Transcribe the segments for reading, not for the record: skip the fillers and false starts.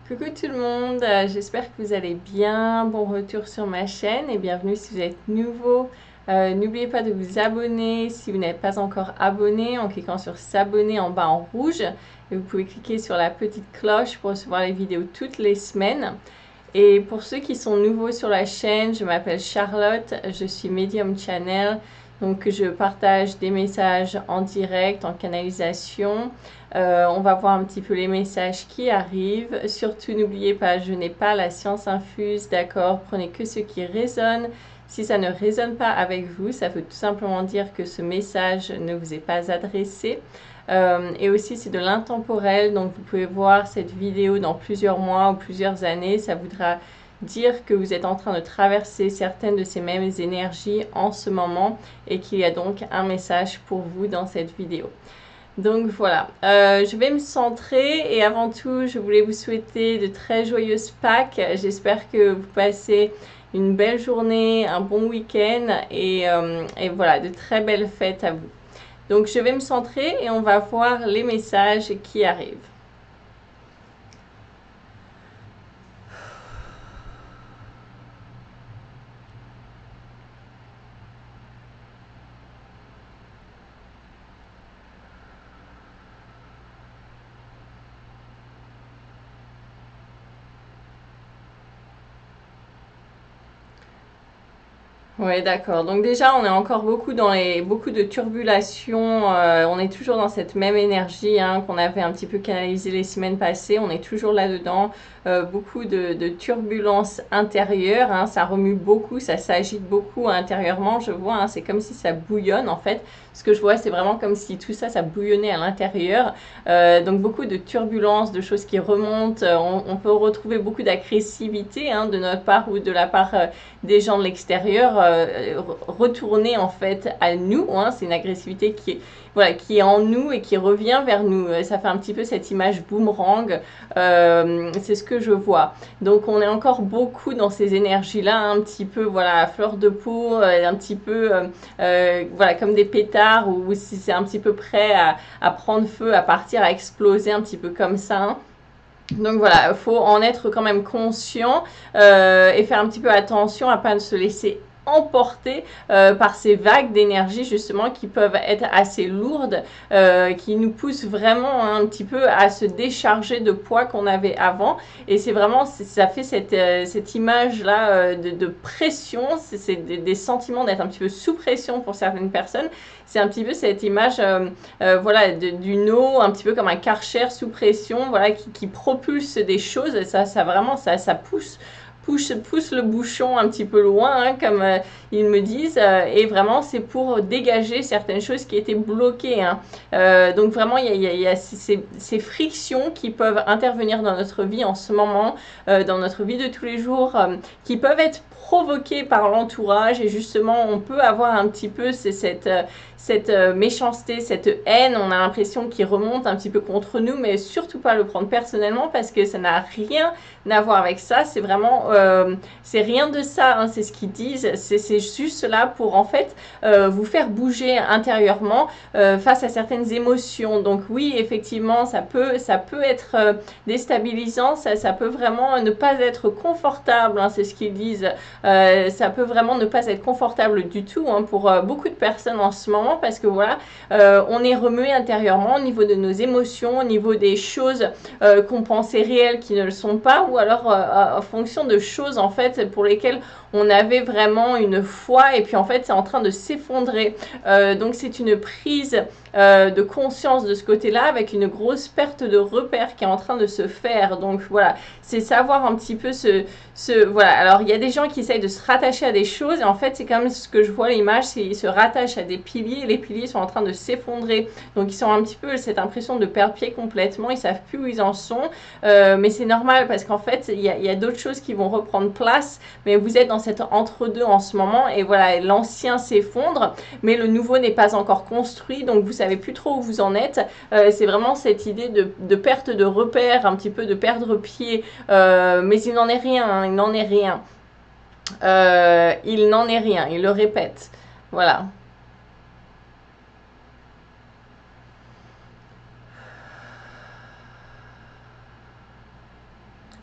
Coucou tout le monde, j'espère que vous allez bien. Bon retour sur ma chaîne et bienvenue si vous êtes nouveau. N'oubliez pas de vous abonner si vous n'êtes pas encore abonné en cliquant sur s'abonner en bas en rouge. Et vous pouvez cliquer sur la petite cloche pour recevoir les vidéos toutes les semaines. Et pour ceux qui sont nouveaux sur la chaîne, je m'appelle Charlotte, je suis Medium Channel. Donc je partage des messages en direct, en canalisation. On va voir un petit peu les messages qui arrivent. Surtout n'oubliez pas, je n'ai pas la science infuse, d'accord? Prenez que ce qui résonne. Si ça ne résonne pas avec vous, ça veut tout simplement dire que ce message ne vous est pas adressé. Et aussi c'est de l'intemporel, donc vous pouvez voir cette vidéo dans plusieurs mois ou plusieurs années. Ça voudra dire que vous êtes en train de traverser certaines de ces mêmes énergies en ce moment et qu'il y a donc un message pour vous dans cette vidéo. Donc voilà, je vais me centrer et avant tout, je voulais vous souhaiter de très joyeuses Pâques. J'espère que vous passez une belle journée, un bon week-end et voilà, de très belles fêtes à vous. Donc je vais me centrer et on va voir les messages qui arrivent. Oui, d'accord. Donc déjà, on est encore beaucoup dans beaucoup de turbulations. On est toujours dans cette même énergie hein, qu'on avait un petit peu canalisée les semaines passées. On est toujours là-dedans. Beaucoup de turbulences intérieures. Hein, ça remue beaucoup, ça s'agite beaucoup intérieurement. Je vois, hein, c'est comme si ça bouillonne en fait. Ce que je vois, c'est vraiment comme si tout ça, ça bouillonnait à l'intérieur. Donc beaucoup de turbulences, de choses qui remontent. On peut retrouver beaucoup d'agressivité hein, de notre part ou de la part des gens de l'extérieur retourner en fait à nous. Hein. C'est une agressivité qui est en nous et qui revient vers nous. Ça fait un petit peu cette image boomerang. C'est ce que je vois. Donc on est encore beaucoup dans ces énergies-là, un petit peu voilà à fleur de peau, un petit peu voilà comme des pétards ou si c'est un petit peu prêt à prendre feu, à partir, à exploser un petit peu comme ça. Hein. Donc voilà, il faut en être quand même conscient et faire un petit peu attention à pas se laisser emporter par ces vagues d'énergie justement qui peuvent être assez lourdes, qui nous poussent vraiment un petit peu à se décharger de poids qu'on avait avant. Et c'est vraiment, ça fait cette image-là de pression, c'est des sentiments d'être un petit peu sous pression pour certaines personnes. C'est un petit peu cette image voilà, d'une eau, un petit peu comme un Karcher sous pression, voilà, qui propulse des choses. Ça vraiment, ça pousse le bouchon un petit peu loin, hein, comme ils me disent, et vraiment c'est pour dégager certaines choses qui étaient bloquées. Hein. Donc vraiment, il y a ces frictions qui peuvent intervenir dans notre vie en ce moment, dans notre vie de tous les jours, qui peuvent être provoquées par l'entourage et justement on peut avoir un petit peu cette méchanceté, cette haine, on a l'impression qu'il remonte un petit peu contre nous, mais surtout pas le prendre personnellement parce que ça n'a rien à voir avec ça. C'est vraiment, c'est rien de ça. Hein, c'est ce qu'ils disent. C'est juste là pour en fait vous faire bouger intérieurement face à certaines émotions. Donc oui, effectivement, ça peut être déstabilisant. Ça peut vraiment ne pas être confortable. Hein, c'est ce qu'ils disent. Ça peut vraiment ne pas être confortable du tout hein, pour beaucoup de personnes en ce moment parce que voilà, on est remué intérieurement au niveau de nos émotions, au niveau des choses qu'on pensait réelles qui ne le sont pas ou alors en fonction de choses en fait pour lesquelles on avait vraiment une foi et puis en fait c'est en train de s'effondrer. Donc c'est une prise de conscience de ce côté-là avec une grosse perte de repère qui est en train de se faire. Donc voilà, c'est savoir un petit peu voilà. Alors il y a des gens qui essayent de se rattacher à des choses et en fait c'est comme ce que je vois l'image, c'est ils se rattachent à des piliers et les piliers sont en train de s'effondrer. Donc ils sont un petit peu cette impression de perdre pied complètement, ils savent plus où ils en sont. Mais c'est normal parce qu'en fait il y a d'autres choses qui vont reprendre place, mais vous êtes dans cet entre-deux en ce moment et voilà, l'ancien s'effondre, mais le nouveau n'est pas encore construit, donc vous savez plus trop où vous en êtes. C'est vraiment cette idée de perte de repère, un petit peu de perdre pied, mais il n'en est rien, hein, il n'en est rien. Il n'en est rien, il le répète. Voilà.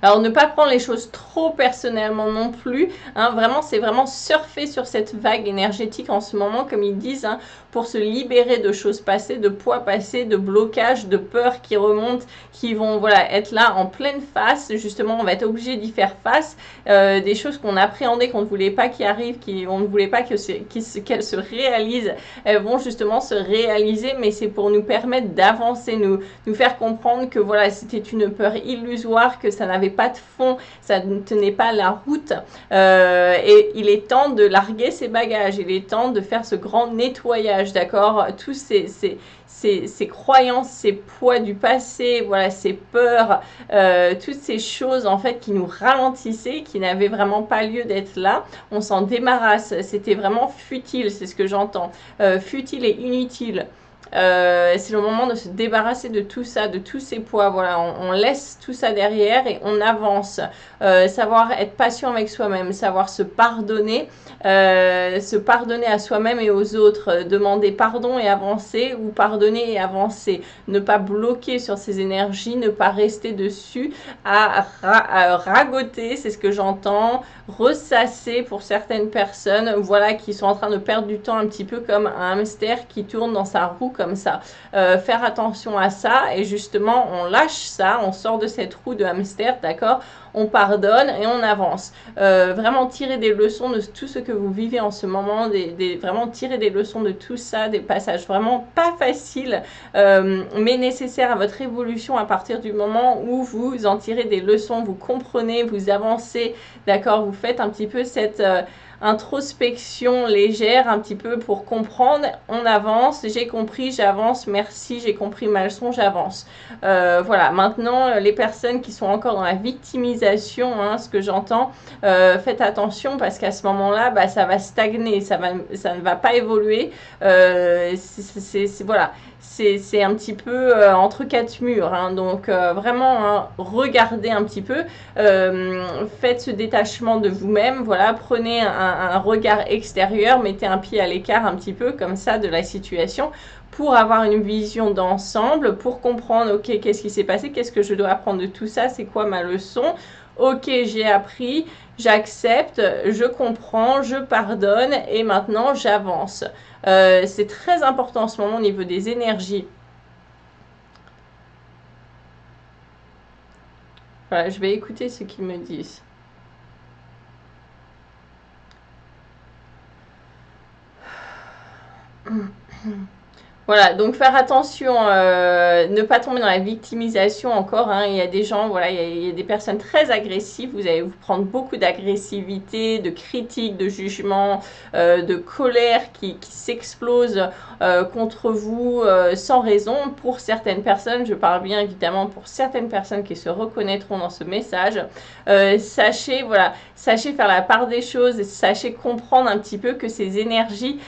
Alors ne pas prendre les choses trop personnellement non plus, hein, vraiment c'est vraiment surfer sur cette vague énergétique en ce moment comme ils disent, hein, pour se libérer de choses passées, de poids passés, de blocages, de peurs qui remontent, qui vont voilà être là en pleine face. Justement, on va être obligé d'y faire face. Des choses qu'on appréhendait, qu'on ne voulait pas qui arrivent, on ne voulait pas qu'elles se réalisent, elles vont justement se réaliser, mais c'est pour nous permettre d'avancer, nous faire comprendre que voilà, c'était une peur illusoire, que ça n'avait pas de fond, ça ne tenait pas la route. Et il est temps de larguer ses bagages, il est temps de faire ce grand nettoyage, d'accord? Tous ces croyances, ces poids du passé, voilà, ces peurs, toutes ces choses en fait qui nous ralentissaient, qui n'avaient vraiment pas lieu d'être là, on s'en débarrasse. C'était vraiment futile, c'est ce que j'entends, futile et inutile. C'est le moment de se débarrasser de tout ça, de tous ces poids. Voilà, on laisse tout ça derrière et on avance. Savoir être patient avec soi-même, savoir se pardonner à soi-même et aux autres, demander pardon et avancer, ou pardonner et avancer, ne pas bloquer sur ces énergies, ne pas rester dessus à ragoter, c'est ce que j'entends, ressasser pour certaines personnes, voilà, qui sont en train de perdre du temps un petit peu comme un hamster qui tourne dans sa roue comme ça. Faire attention à ça, et justement on lâche ça, on sort de cette roue de hamster, d'accord, on pardonne et on avance. Vraiment tirer des leçons de tout ce que vous vivez en ce moment, vraiment tirer des leçons de tout ça, des passages vraiment pas faciles, mais nécessaires à votre évolution à partir du moment où vous en tirez des leçons, vous comprenez, vous avancez, d'accord, vous faites un petit peu cette introspection légère un petit peu pour comprendre, on avance, j'ai compris, j'avance, merci, j'ai compris ma leçon, j'avance. Voilà, maintenant les personnes qui sont encore dans la victimisation, hein, ce que j'entends, faites attention parce qu'à ce moment-là, bah, ça va stagner, ça ne va pas évoluer, voilà. C'est un petit peu entre quatre murs, hein, donc vraiment hein, regardez un petit peu, faites ce détachement de vous-même, voilà, prenez un regard extérieur, mettez un pied à l'écart un petit peu comme ça de la situation pour avoir une vision d'ensemble, pour comprendre ok, qu'est-ce qui s'est passé, qu'est-ce que je dois apprendre de tout ça, c'est quoi ma leçon. Ok, j'ai appris, j'accepte, je comprends, je pardonne et maintenant j'avance. C'est très important en ce moment au niveau des énergies. Voilà, je vais écouter ce qu'ils me disent. Voilà, donc faire attention, ne pas tomber dans la victimisation encore, hein. Il y a des gens, voilà, il y a des personnes très agressives, vous allez vous prendre beaucoup d'agressivité, de critiques, de jugements, de colère qui s'explose contre vous sans raison. Pour certaines personnes, je parle bien évidemment pour certaines personnes qui se reconnaîtront dans ce message, sachez, voilà, sachez faire la part des choses, sachez comprendre un petit peu que ces énergies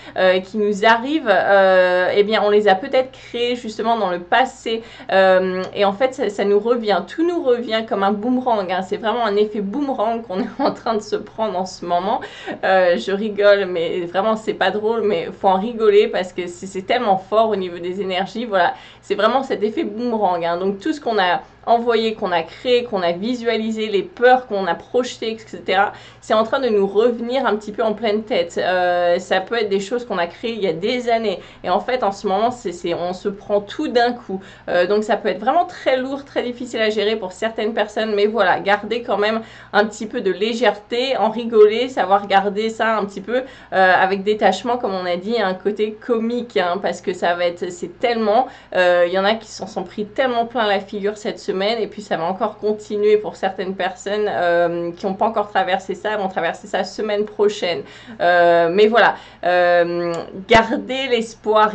qui nous arrivent, eh bien on les a peut-être créées justement dans le passé et en fait ça nous revient, tout nous revient comme un boomerang, hein. C'est vraiment un effet boomerang qu'on est en train de se prendre en ce moment. Je rigole mais vraiment c'est pas drôle, mais faut en rigoler parce que c'est tellement fort au niveau des énergies. Voilà, c'est vraiment cet effet boomerang, hein. Donc tout ce qu'on a envoyé, qu'on a créé, qu'on a visualisé, les peurs qu'on a projetées, etc. C'est en train de nous revenir un petit peu en pleine tête. Ça peut être des choses qu'on a créées il y a des années. Et en fait, en ce moment, on se prend tout d'un coup. Donc ça peut être vraiment très lourd, très difficile à gérer pour certaines personnes. Mais voilà, garder quand même un petit peu de légèreté, en rigoler, savoir garder ça un petit peu avec détachement, comme on a dit, un côté comique. Hein, parce que ça va être, c'est tellement... Il y en a qui s'en sont pris tellement plein la figure cette semaine. Et puis ça va encore continuer pour certaines personnes qui n'ont pas encore traversé ça, vont traverser ça semaine prochaine. Mais voilà, gardez l'espoir,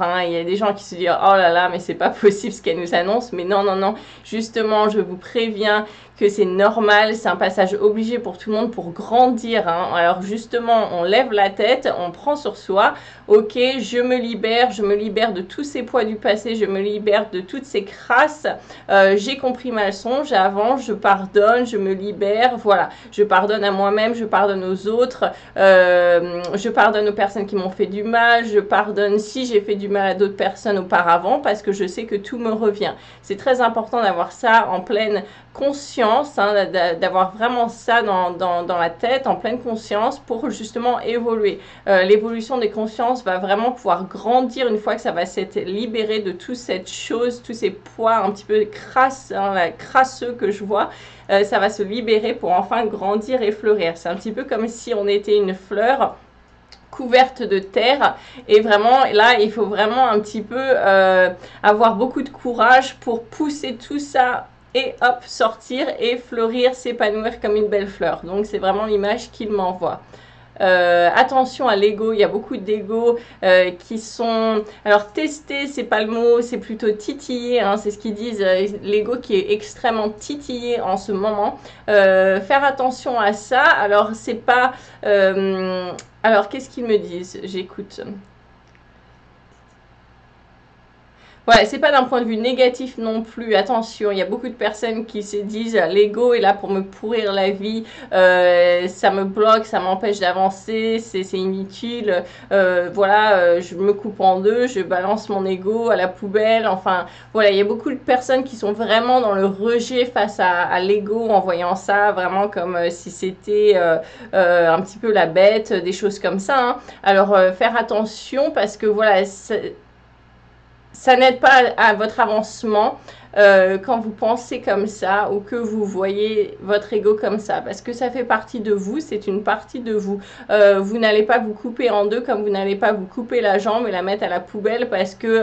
hein. Il y a des gens qui se disent oh là là, mais c'est pas possible ce qu'elle nous annonce. Mais non, non, non, justement, je vous préviens que c'est normal, c'est un passage obligé pour tout le monde pour grandir, hein. Alors justement, on lève la tête, on prend sur soi, ok, je me libère de tous ces poids du passé, je me libère de toutes ces crasses, j'ai compris ma leçon, j'avance, je pardonne, je me libère, voilà, je pardonne à moi-même, je pardonne aux autres, je pardonne aux personnes qui m'ont fait du mal, je pardonne si j'ai fait du mal à d'autres personnes auparavant, parce que je sais que tout me revient. C'est très important d'avoir ça en pleine conscience, hein, d'avoir vraiment ça dans la tête, en pleine conscience, pour justement évoluer. L'évolution des consciences va vraiment pouvoir grandir une fois que ça va s'être libéré de toute cette chose, tous ces poids un petit peu crasses, hein, crasseux que je vois. Ça va se libérer pour enfin grandir et fleurir. C'est un petit peu comme si on était une fleur couverte de terre, et vraiment là il faut vraiment un petit peu avoir beaucoup de courage pour pousser tout ça et hop sortir et fleurir, s'épanouir comme une belle fleur. Donc c'est vraiment l'image qu'il m'envoie. Attention à l'ego, il y a beaucoup d'ego qui sont, alors tester c'est pas le mot, c'est plutôt titiller, hein, c'est ce qu'ils disent, l'ego qui est extrêmement titillé en ce moment. Faire attention à ça. Alors c'est pas alors qu'est-ce qu'ils me disent, j'écoute. Ouais, c'est pas d'un point de vue négatif non plus. Attention, il y a beaucoup de personnes qui se disent l'ego est là pour me pourrir la vie, ça me bloque, ça m'empêche d'avancer, c'est inutile. Voilà, je me coupe en deux, je balance mon ego à la poubelle. Enfin, voilà, il y a beaucoup de personnes qui sont vraiment dans le rejet face à l'ego en voyant ça vraiment comme si c'était un petit peu la bête, des choses comme ça. Hein. Alors, faire attention parce que voilà, ça n'aide pas à votre avancement quand vous pensez comme ça ou que vous voyez votre ego comme ça, parce que ça fait partie de vous, c'est une partie de vous. Vous n'allez pas vous couper en deux comme vous n'allez pas vous couper la jambe et la mettre à la poubelle parce que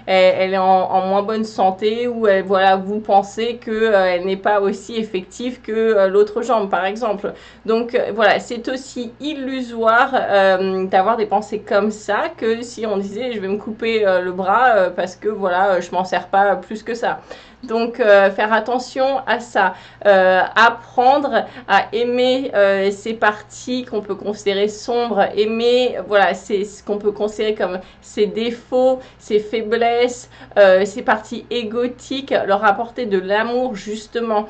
elle est en moins bonne santé, ou voilà, vous pensez que elle n'est pas aussi effective que l'autre jambe par exemple. Donc voilà, c'est aussi illusoire d'avoir des pensées comme ça, que si on disait je vais me couper le bras parce que voilà, je m'en sers pas plus que ça. Donc faire attention à ça, apprendre à aimer ces parties qu'on peut considérer sombres, aimer voilà, c'est ce qu'on peut considérer comme ses défauts, ses faiblesses, ces parties égotiques, leur apporter de l'amour justement.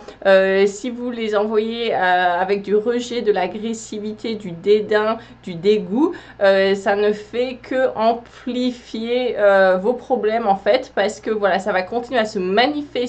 Si vous les envoyez avec du rejet, de l'agressivité, du dédain, du dégoût, ça ne fait que amplifier vos problèmes en fait, parce que voilà, ça va continuer à se manifester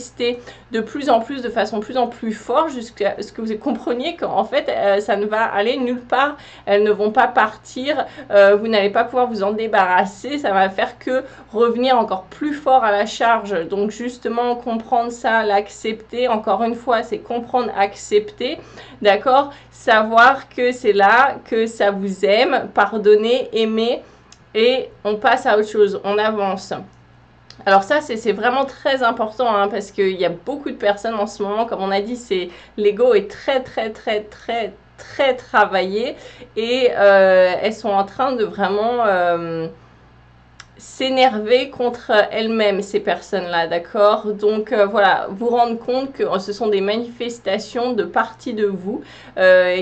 de plus en plus, de façon de plus en plus forte, jusqu'à ce que vous compreniez qu'en fait ça ne va aller nulle part, elles ne vont pas partir, vous n'allez pas pouvoir vous en débarrasser, ça va faire que revenir encore plus fort à la charge. Donc justement comprendre ça, l'accepter, encore une fois c'est comprendre, accepter, d'accord, savoir que c'est là, que ça vous aime, pardonner, aimer, et on passe à autre chose, on avance. Alors ça, c'est vraiment très important, hein, parce qu'il y a beaucoup de personnes en ce moment, comme on a dit, l'ego est très travaillé, et elles sont en train de vraiment s'énerver contre elles-mêmes, ces personnes-là, d'accord? Donc voilà, vous rendre compte que ce sont des manifestations de parties de vous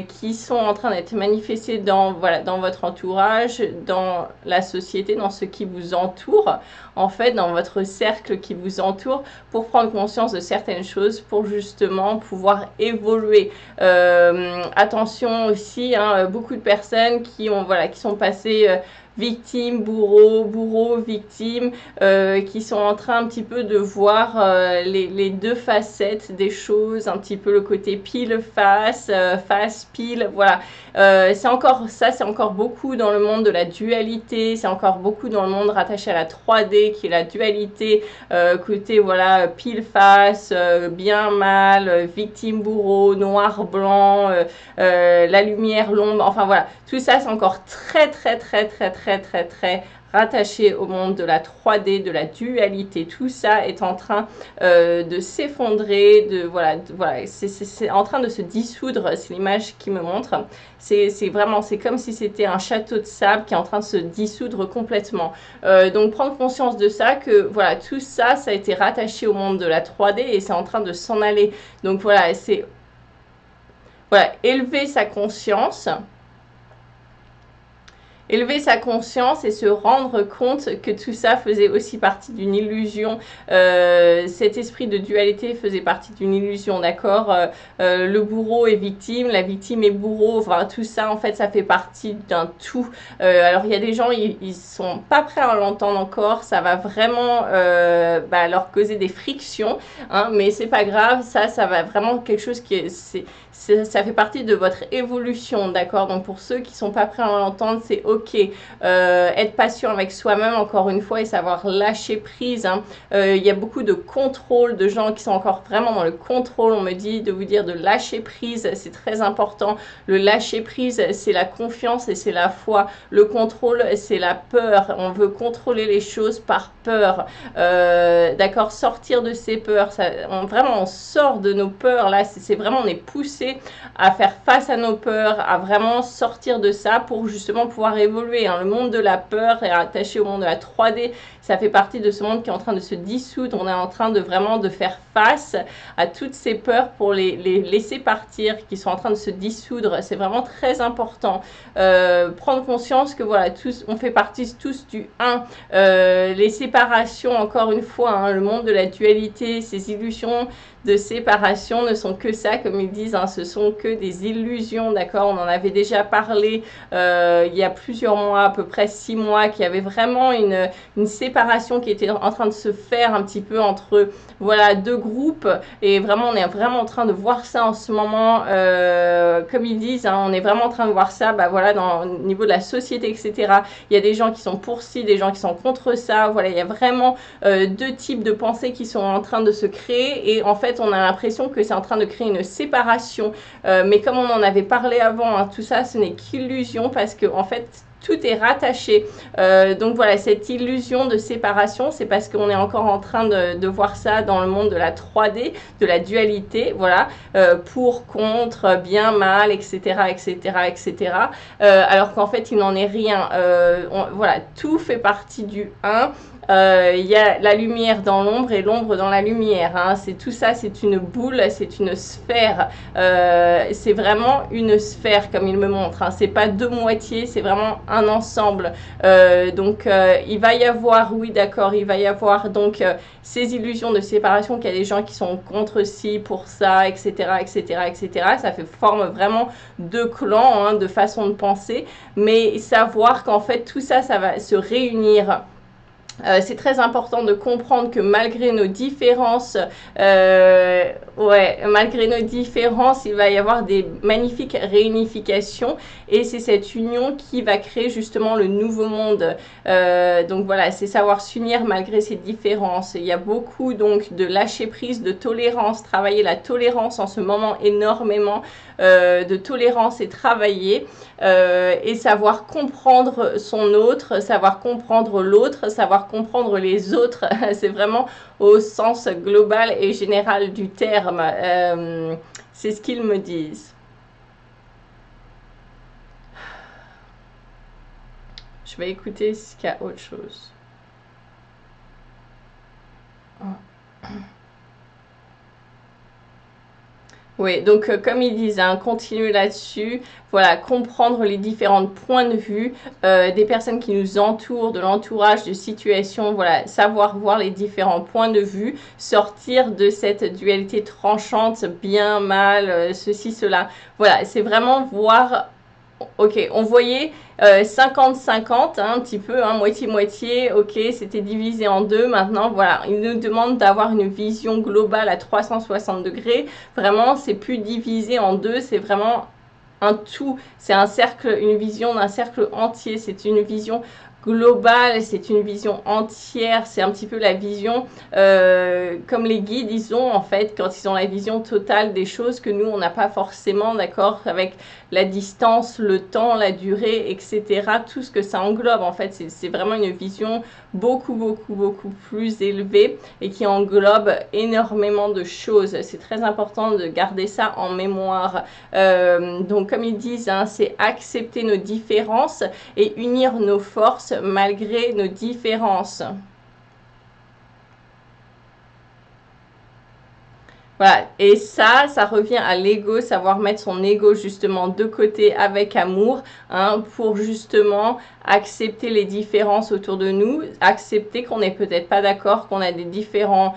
qui sont en train d'être manifestées dans, voilà, dans votre entourage, dans la société, dans ce qui vous entoure, en fait, dans votre cercle qui vous entoure, pour prendre conscience de certaines choses, pour justement pouvoir évoluer. Attention aussi, hein, beaucoup de personnes qui ont, voilà, qui sont passées victimes, bourreaux, victimes, qui sont en train un petit peu de voir les deux facettes des choses, un petit peu le côté pile-face, face-pile, voilà. C'est encore ça, c'est encore beaucoup dans le monde de la dualité, c'est encore beaucoup dans le monde rattaché à la 3D, qui est la dualité, côté, voilà, pile-face, bien-mal, victime-bourreau, noir-blanc, la lumière, l'ombre, enfin voilà, tout ça c'est encore très rattaché au monde de la 3D, de la dualité. Tout ça est en train de s'effondrer, voilà, c'est en train de se dissoudre, c'est l'image qui me montre. C'est vraiment, c'est comme si c'était un château de sable qui est en train de se dissoudre complètement. Donc prendre conscience de ça, que voilà, tout ça, ça a été rattaché au monde de la 3D et c'est en train de s'en aller. Donc voilà, c'est voilà, élever sa conscience. élever sa conscience et se rendre compte que tout ça faisait aussi partie d'une illusion. Cet esprit de dualité faisait partie d'une illusion, d'accord. Le bourreau est victime, la victime est bourreau, enfin tout ça en fait ça fait partie d'un tout. Alors il y a des gens, ils sont pas prêts à l'entendre encore, ça va vraiment leur causer des frictions, hein, mais c'est pas grave, ça va vraiment quelque chose qui est, ça fait partie de votre évolution, d'accord. Donc pour ceux qui sont pas prêts à l'entendre, c'est ok. Être patient avec soi-même encore une fois et savoir lâcher prise, hein. Il y a beaucoup de contrôle, de gens qui sont encore vraiment dans le contrôle. On me dit de vous dire de lâcher prise, c'est très important. Le lâcher prise, c'est la confiance et c'est la foi. Le contrôle, c'est la peur. On veut contrôler les choses par peur, d'accord. Sortir de ces peurs, vraiment on sort de nos peurs là, c'est vraiment on est poussé à faire face à nos peurs, à vraiment sortir de ça pour justement pouvoir évoluer, hein. Le monde de la peur est attaché au monde de la 3D, ça fait partie de ce monde qui est en train de se dissoudre. On est en train de vraiment de faire face à toutes ces peurs pour les laisser partir, qui sont en train de se dissoudre. C'est vraiment très important. Prendre conscience que voilà, tous, on fait partie tous du 1. Les séparations, encore une fois, hein, le monde de la dualité, ces illusions de séparation ne sont que ça, comme ils disent, hein, ce sont que des illusions, d'accord. On en avait déjà parlé il y a plusieurs mois, à peu près 6 mois, qu'il y avait vraiment une séparation qui était en train de se faire un petit peu entre voilà deux groupes, et vraiment on est vraiment en train de voir ça en ce moment, comme ils disent, hein, on est vraiment en train de voir ça, voilà, au niveau de la société, etc. Il y a des gens qui sont pour ci, des gens qui sont contre ça, voilà, il y a vraiment deux types de pensées qui sont en train de se créer, et en fait on a l'impression que c'est en train de créer une séparation, mais comme on en avait parlé avant, hein, tout ça ce n'est qu'illusion, parce que en fait tout est rattaché. Donc voilà, cette illusion de séparation, c'est parce qu'on est encore en train de voir ça dans le monde de la 3D, de la dualité, voilà, pour, contre, bien, mal, etc., etc., etc. Alors qu'en fait, il n'en est rien. Voilà, tout fait partie du 1. Il y a la lumière dans l'ombre et l'ombre dans la lumière, hein. C'est tout ça, c'est une boule, c'est une sphère. C'est vraiment une sphère comme il me montre, hein. C'est pas deux moitiés, c'est vraiment un ensemble. Donc il va y avoir, oui d'accord, il va y avoir donc ces illusions de séparation, qu'il y a des gens qui sont contre ci, pour ça, etc., etc., etc. Ça fait forme vraiment de clans, hein, de façon de penser, mais savoir qu'en fait tout ça, ça va se réunir. C'est très important de comprendre que malgré nos différences, malgré nos différences, il va y avoir des magnifiques réunifications, et c'est cette union qui va créer justement le nouveau monde. Donc voilà, c'est savoir s'unir malgré ces différences. Il y a beaucoup donc de lâcher prise, de tolérance, travailler la tolérance en ce moment énormément, de tolérance et travailler, et savoir comprendre son autre, savoir comprendre l'autre, savoir comprendre les autres. C'est vraiment au sens global et général du terme. C'est ce qu'ils me disent. Je vais écouter s'il y a autre chose. Oui, donc comme ils disent, hein, continuer là-dessus, voilà, comprendre les différents points de vue des personnes qui nous entourent, de l'entourage, de situations, voilà, savoir voir les différents points de vue, sortir de cette dualité tranchante, bien, mal, ceci, cela. Voilà, c'est vraiment voir. Ok, on voyait 50-50, hein, un petit peu, hein, moitié-moitié, ok, c'était divisé en deux. Maintenant, voilà, il nous demande d'avoir une vision globale à 360 degrés. Vraiment, c'est plus divisé en deux, c'est vraiment un tout. C'est un cercle, une vision d'un cercle entier. C'est une vision globale, c'est une vision entière, c'est un petit peu la vision comme les guides ils ont en fait quand ils ont la vision totale des choses que nous on n'a pas forcément, d'accord, avec la distance, le temps, la durée, etc. Tout ce que ça englobe en fait, c'est vraiment une vision beaucoup plus élevée et qui englobe énormément de choses. C'est très important de garder ça en mémoire. Donc comme ils disent, hein, c'est accepter nos différences et unir nos forces malgré nos différences. Voilà, et ça revient à l'ego, savoir mettre son ego justement de côté avec amour, hein, pour justement accepter les différences autour de nous, accepter qu'on n'est peut-être pas d'accord, qu'on a des différents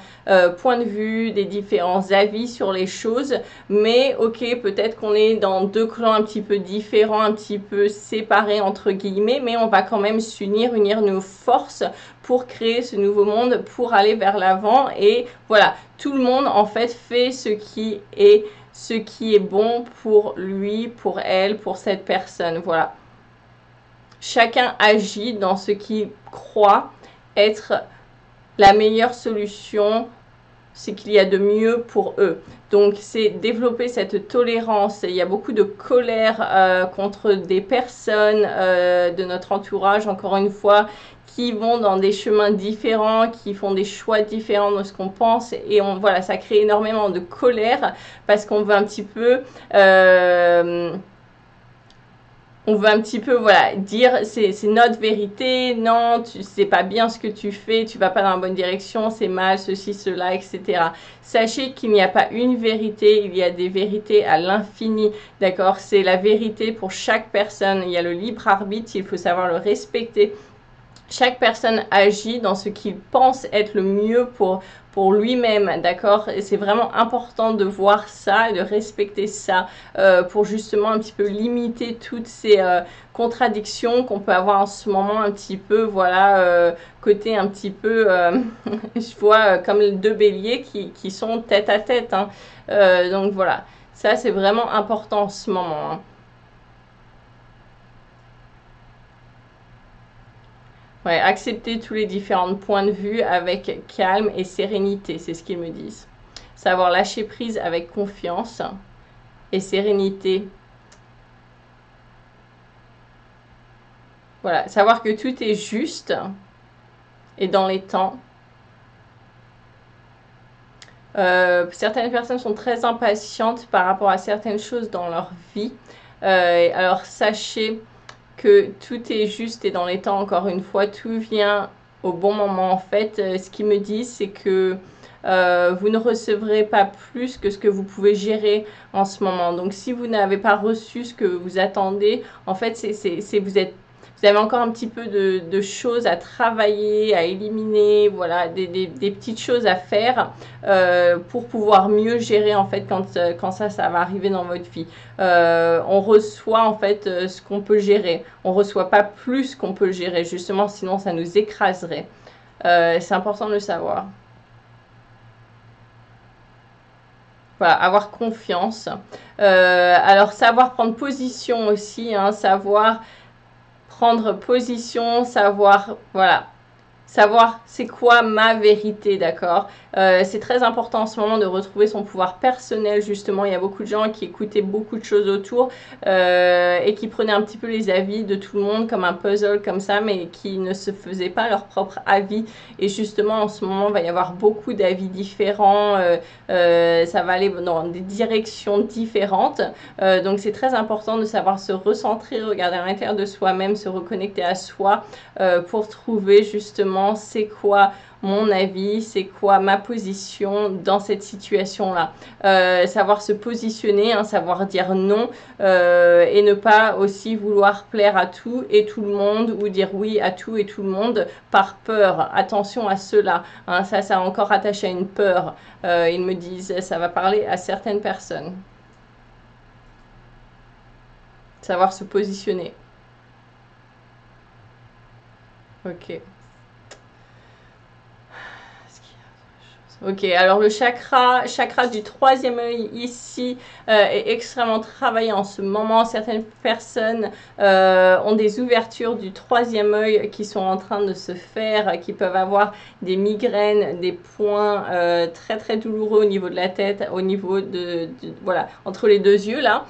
points de vue, des différents avis sur les choses, mais ok, peut-être qu'on est dans deux clans un petit peu différents, un petit peu séparés entre guillemets, mais on va quand même s'unir, unir nos forces pour créer ce nouveau monde, pour aller vers l'avant. Et voilà, tout le monde en fait fait ce qui est bon pour lui, pour elle, pour cette personne. Voilà. Chacun agit dans ce qu'il croit être la meilleure solution, ce qu'il y a de mieux pour eux. Donc c'est développer cette tolérance. Il y a beaucoup de colère contre des personnes de notre entourage, encore une fois, qui vont dans des chemins différents, qui font des choix différents de ce qu'on pense. Et voilà, ça crée énormément de colère parce qu'on veut un petit peu... on veut un petit peu, voilà, dire c'est notre vérité, non, c'est pas bien ce que tu fais, tu vas pas dans la bonne direction, c'est mal, ceci, cela, etc. Sachez qu'il n'y a pas une vérité, il y a des vérités à l'infini, d'accord? C'est la vérité pour chaque personne, il y a le libre arbitre, il faut savoir le respecter. Chaque personne agit dans ce qu'il pense être le mieux pour lui-même, d'accord? Et c'est vraiment important de voir ça et de respecter ça pour justement un petit peu limiter toutes ces contradictions qu'on peut avoir en ce moment un petit peu, voilà, côté un petit peu, je vois comme deux béliers qui sont tête à tête, hein. Donc voilà, ça c'est vraiment important en ce moment, hein. Ouais, accepter tous les différents points de vue avec calme et sérénité, c'est ce qu'ils me disent. Savoir lâcher prise avec confiance et sérénité. Voilà, savoir que tout est juste et dans les temps. Certaines personnes sont très impatientes par rapport à certaines choses dans leur vie. Alors sachez que tout est juste et dans les temps, encore une fois, tout vient au bon moment. En fait, ce qu'ils me disent, c'est que vous ne recevrez pas plus que ce que vous pouvez gérer en ce moment. Donc, si vous n'avez pas reçu ce que vous attendez, en fait, vous avez encore un petit peu de choses à travailler, à éliminer, voilà, des petites choses à faire pour pouvoir mieux gérer en fait quand ça va arriver dans votre vie. On reçoit en fait ce qu'on peut gérer. On reçoit pas plus qu'on peut gérer, justement, sinon ça nous écraserait. C'est important de le savoir. Voilà, avoir confiance. Alors, savoir prendre position aussi, hein, savoir prendre position, savoir, voilà, savoir c'est quoi ma vérité, d'accord? C'est très important en ce moment de retrouver son pouvoir personnel, justement. Il y a beaucoup de gens qui écoutaient beaucoup de choses autour et qui prenaient un petit peu les avis de tout le monde comme un puzzle comme ça, mais qui ne se faisaient pas leur propre avis. Et justement, en ce moment, il va y avoir beaucoup d'avis différents. Ça va aller dans des directions différentes. Donc, c'est très important de savoir se recentrer, regarder à l'intérieur de soi-même, se reconnecter à soi pour trouver justement c'est quoi mon avis, c'est quoi ma position dans cette situation-là. Savoir se positionner, hein, savoir dire non et ne pas aussi vouloir plaire à tout et tout le monde ou dire oui à tout et tout le monde par peur. Attention à cela, hein, ça est encore attaché à une peur. Ils me disent, ça va parler à certaines personnes. Savoir se positionner. Ok. Ok, alors le chakra du troisième œil ici est extrêmement travaillé en ce moment. Certaines personnes ont des ouvertures du troisième œil qui sont en train de se faire, qui peuvent avoir des migraines, des points très très douloureux au niveau de la tête, au niveau voilà, entre les deux yeux là.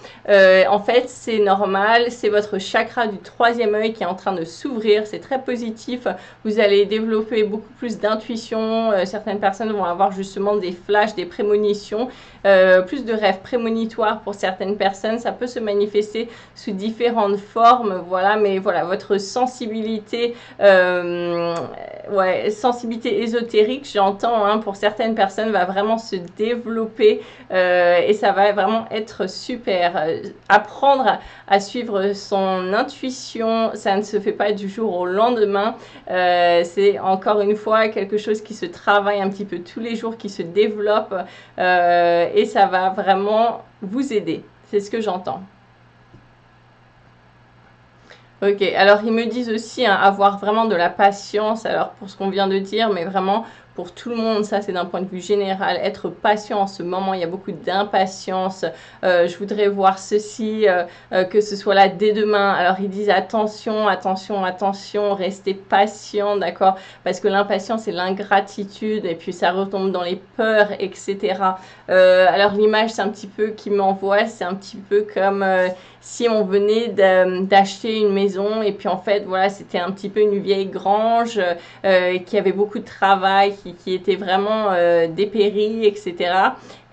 En fait, c'est normal, c'est votre chakra du troisième œil qui est en train de s'ouvrir. C'est très positif. Vous allez développer beaucoup plus d'intuition. Certaines personnes vont avoir justement des flashs, des prémonitions. plus de rêves prémonitoires pour certaines personnes. Ça peut se manifester sous différentes formes, voilà, mais voilà, votre sensibilité, ouais, sensibilité ésotérique, j'entends, hein, pour certaines personnes, va vraiment se développer et ça va vraiment être super. Apprendre à suivre son intuition, ça ne se fait pas du jour au lendemain. C'est encore une fois quelque chose qui se travaille un petit peu tous les jours, qui se développe et ça va vraiment vous aider. C'est ce que j'entends. Ok, alors ils me disent aussi hein, avoir vraiment de la patience, alors pour ce qu'on vient de dire, mais vraiment pour tout le monde, ça c'est d'un point de vue général, être patient en ce moment, il y a beaucoup d'impatience, je voudrais voir ceci, que ce soit là dès demain, alors ils disent attention, attention, attention, restez patient, d'accord, parce que l'impatience c'est l'ingratitude, et puis ça retombe dans les peurs, etc. Alors l'image c'est un petit peu qui m'envoie, c'est un petit peu comme si on venait d'acheter une maison et puis en fait voilà c'était un petit peu une vieille grange qui avait beaucoup de travail, qui était vraiment dépérie, etc.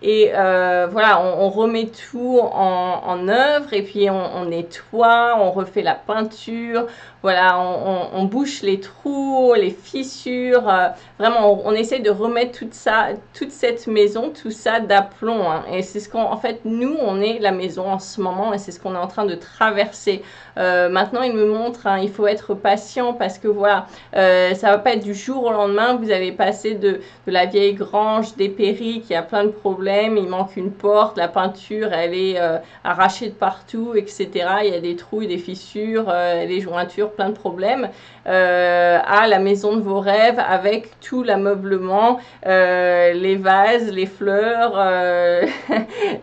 Et voilà, on remet tout en œuvre et puis on nettoie, on refait la peinture, voilà, on bouche les trous, les fissures, vraiment on essaie de remettre tout ça, toute cette maison, tout ça d'aplomb. Hein. Et c'est ce qu'en fait, nous, on est la maison en ce moment et c'est ce qu'on est en train de traverser. Maintenant, il me montre, hein, il faut être patient parce que voilà, ça va pas être du jour au lendemain, vous allez passer de la vieille grange dépérie qui a plein de problèmes, il manque une porte, la peinture elle est arrachée de partout, etc. Il y a des trous, des fissures, les jointures, plein de problèmes, à la maison de vos rêves avec tout l'ameublement, les vases, les fleurs,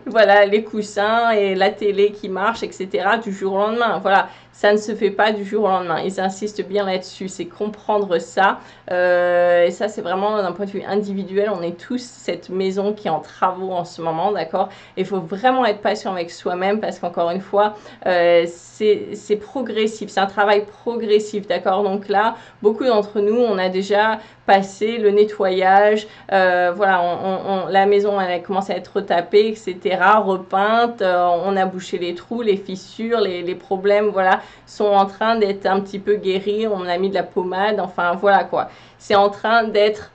voilà, les coussins et la télé qui marche, etc. du jour au lendemain. Voilà, ça ne se fait pas du jour au lendemain. Ils insistent bien là-dessus, c'est comprendre ça. Et ça, c'est vraiment d'un point de vue individuel. On est tous cette maison qui est en travaux en ce moment, d'accord. Il faut vraiment être patient avec soi-même parce qu'encore une fois, c'est progressif. C'est un travail progressif, d'accord. Donc là, beaucoup d'entre nous, on a déjà passé le nettoyage. Voilà, la maison, elle a commencé à être retapée, etc., repeinte. On a bouché les trous, les fissures, les problèmes, voilà, sont en train d'être un petit peu guéris. On a mis de la pommade, enfin voilà quoi. C'est en train d'être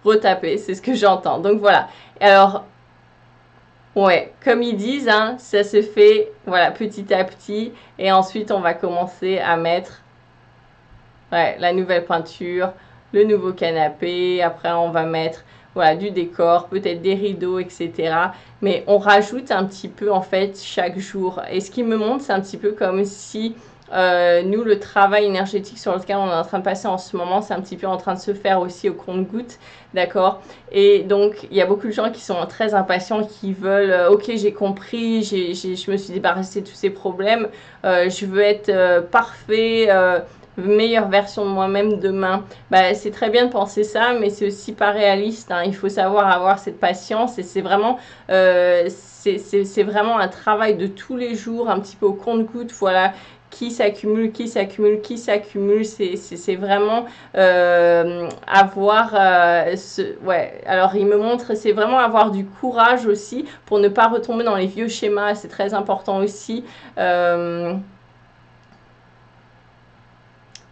retapé, c'est ce que j'entends. Donc voilà. Alors, ouais, comme ils disent, hein, ça se fait voilà, petit à petit. Et ensuite, on va commencer à mettre ouais, la nouvelle peinture, le nouveau canapé. Après, on va mettre voilà, du décor, peut-être des rideaux, etc. Mais on rajoute un petit peu en fait chaque jour. Et ce qui me montre, c'est un petit peu comme si nous, le travail énergétique sur lequel on est en train de passer en ce moment, c'est un petit peu en train de se faire aussi au compte-gouttes, d'accord. Et donc, il y a beaucoup de gens qui sont très impatients, qui veulent, ok, j'ai compris, je me suis débarrassée de tous ces problèmes, je veux être parfait, meilleure version de moi-même demain. Bah, c'est très bien de penser ça, mais c'est aussi pas réaliste. Hein. Il faut savoir avoir cette patience et c'est vraiment, c'est vraiment un travail de tous les jours, un petit peu au compte-gouttes, voilà, qui s'accumule, qui s'accumule, qui s'accumule. C'est vraiment avoir ouais. Alors il me montre, c'est vraiment avoir du courage aussi pour ne pas retomber dans les vieux schémas. C'est très important aussi.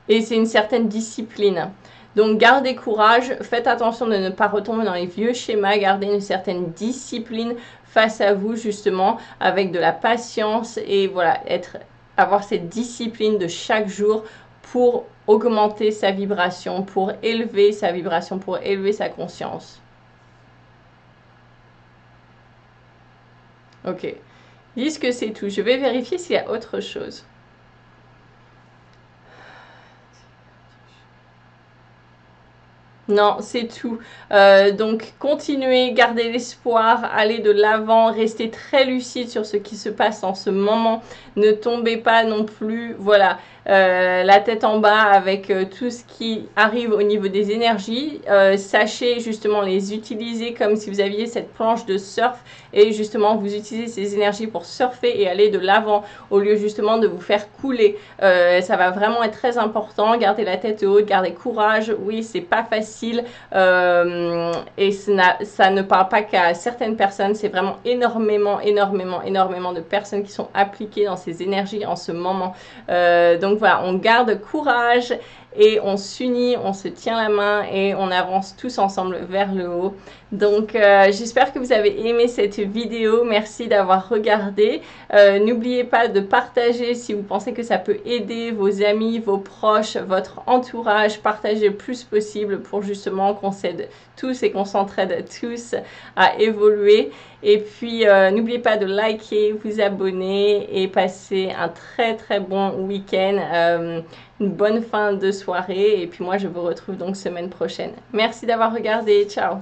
Et c'est une certaine discipline. Donc gardez courage, faites attention de ne pas retomber dans les vieux schémas, gardez une certaine discipline face à vous justement, avec de la patience et voilà, avoir cette discipline de chaque jour pour augmenter sa vibration, pour élever sa vibration, pour élever sa conscience. Ok, ils disent que c'est tout. Je vais vérifier s'il y a autre chose. Non, c'est tout. Donc, continuez, gardez l'espoir, allez de l'avant, restez très lucide sur ce qui se passe en ce moment. Ne tombez pas non plus, voilà, la tête en bas avec tout ce qui arrive au niveau des énergies. Sachez justement les utiliser comme si vous aviez cette planche de surf et justement vous utilisez ces énergies pour surfer et aller de l'avant au lieu justement de vous faire couler. Ça va vraiment être très important. Gardez la tête haute, gardez courage. Oui, c'est pas facile et ça ne parle pas qu'à certaines personnes. C'est vraiment énormément de personnes qui sont appliquées dans ces énergies en ce moment. Donc voilà, on garde courage et on s'unit, on se tient la main et on avance tous ensemble vers le haut. Donc j'espère que vous avez aimé cette vidéo. Merci d'avoir regardé. N'oubliez pas de partager si vous pensez que ça peut aider vos amis, vos proches, votre entourage. Partagez le plus possible pour justement qu'on s'aide tous et qu'on s'entraide tous à évoluer. Et puis n'oubliez pas de liker, vous abonner et passer un très bon week-end. Une bonne fin de soirée et puis moi je vous retrouve donc semaine prochaine. Merci d'avoir regardé, ciao.